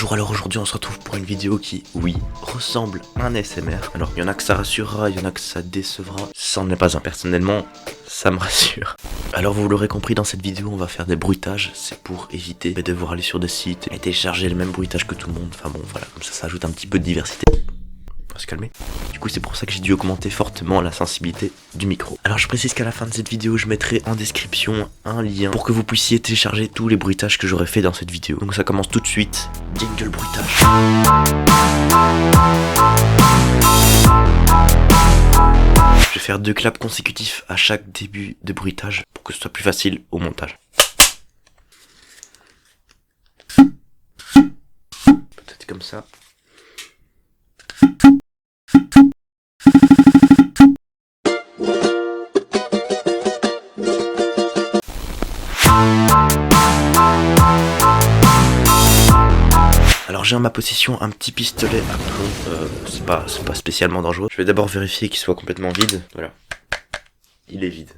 Bonjour, alors aujourd'hui on se retrouve pour une vidéo qui, oui, ressemble à un ASMR. Alors il y en a que ça rassurera, il y en a que ça décevra, ça n'en est pas un. Personnellement, ça me rassure. Alors vous l'aurez compris, dans cette vidéo on va faire des bruitages, c'est pour éviter de devoir aller sur des sites et télécharger le même bruitage que tout le monde. Enfin bon voilà, comme ça ajoute un petit peu de diversité. On va se calmer. Du coup c'est pour ça que j'ai dû augmenter fortement la sensibilité du micro. Alors je précise qu'à la fin de cette vidéo je mettrai en description un lien pour que vous puissiez télécharger tous les bruitages que j'aurai fait dans cette vidéo. Donc ça commence tout de suite. Jingle bruitage. Je vais faire 2 claps consécutifs à chaque début de bruitage pour que ce soit plus facile au montage. Peut-être comme ça. Alors j'ai en ma possession un petit pistolet à plomb, c'est pas spécialement dangereux. Je vais d'abord vérifier qu'il soit complètement vide, voilà. Il est vide.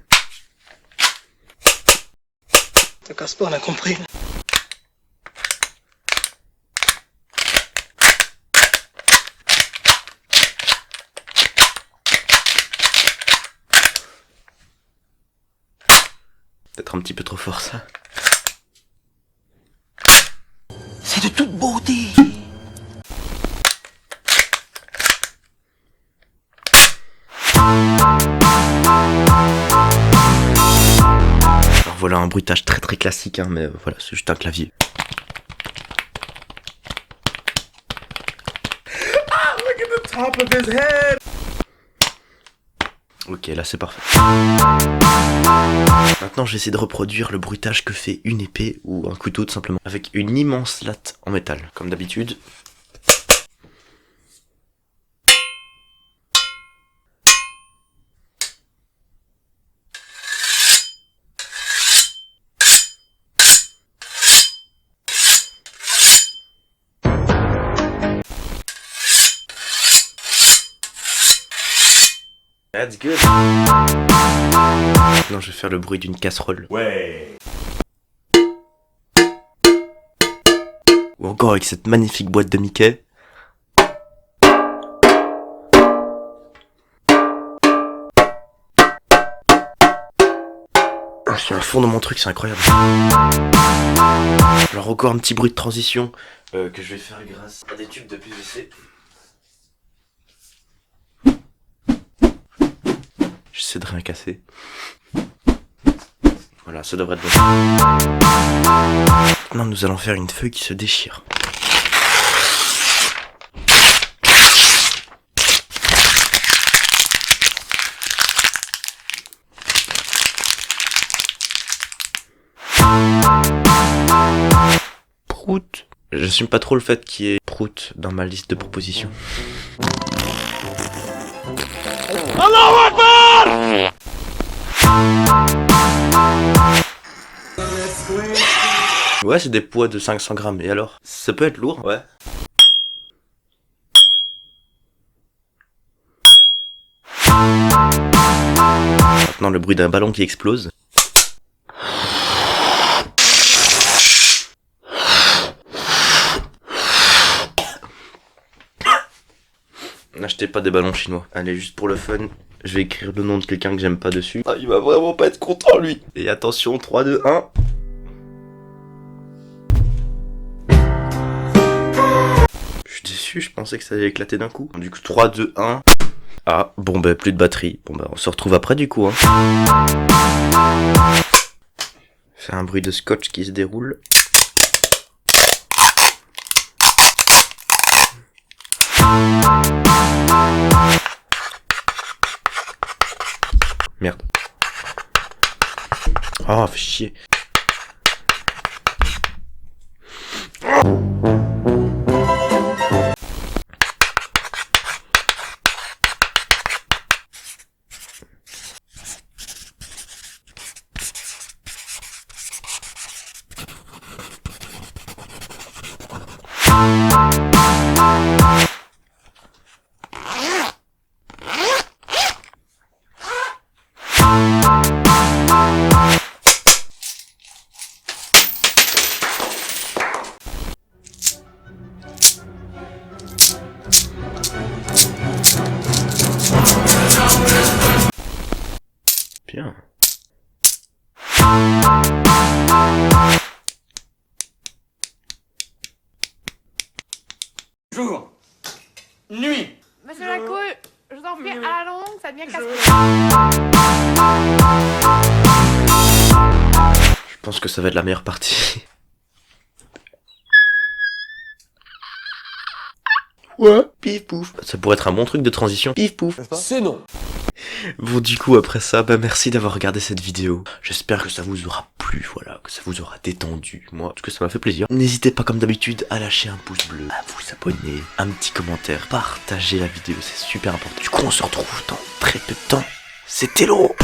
Te casse pas, on a compris. Peut-être un petit peu trop fort ça. C'est de toute beauté. Alors voilà un bruitage très classique hein, mais voilà c'est juste un clavier. Ah, look at the top of his head. Ok, là c'est parfait. Maintenant je vais essayer de reproduire le bruitage que fait une épée ou un couteau tout simplement, avec une immense latte en métal, comme d'habitude. That's good. Maintenant je vais faire le bruit d'une casserole. Ouais. Ou encore avec cette magnifique boîte de Mickey. Je suis à fond dans mon truc, c'est incroyable. Alors encore un petit bruit de transition que je vais faire grâce à des tubes de PVC. J'essaie de rien casser. Voilà, ça devrait être bon. Maintenant, nous allons faire une feuille qui se déchire. Prout. J'assume pas trop le fait qu'il y ait prout dans ma liste de propositions. Allahu Akbar! Ouais, c'est des poids de 500 grammes. Et alors? Ça peut être lourd, ouais. Maintenant, le bruit d'un ballon qui explose. N'achetez pas des ballons chinois. Allez, juste pour le fun, je vais écrire le nom de quelqu'un que j'aime pas dessus. Ah, il va vraiment pas être content, lui. Et attention, 3, 2, 1. Je suis déçu, je pensais que ça allait éclater d'un coup. Du coup, 3, 2, 1. Ah, bon bah, plus de batterie. Bon bah, on se retrouve après du coup, hein. Fait un bruit de scotch qui se déroule. Merde. Oh, fait chier. Bien. Jour. Nuit. Monsieur Lacour, je vous en prie, à la longue, ça devient casse-pied. Je pense que ça va être la meilleure partie. Ouais, pif pouf. Ça pourrait être un bon truc de transition. Pif pouf. C'est non. Bon, du coup, après ça, merci d'avoir regardé cette vidéo. J'espère que ça vous aura plu, voilà, que ça vous aura détendu. Moi, en tout cas, ça m'a fait plaisir. N'hésitez pas, comme d'habitude, à lâcher un pouce bleu, à vous abonner, un petit commentaire, partager la vidéo, c'est super important. Du coup, on se retrouve dans très peu de temps. C'était Hello.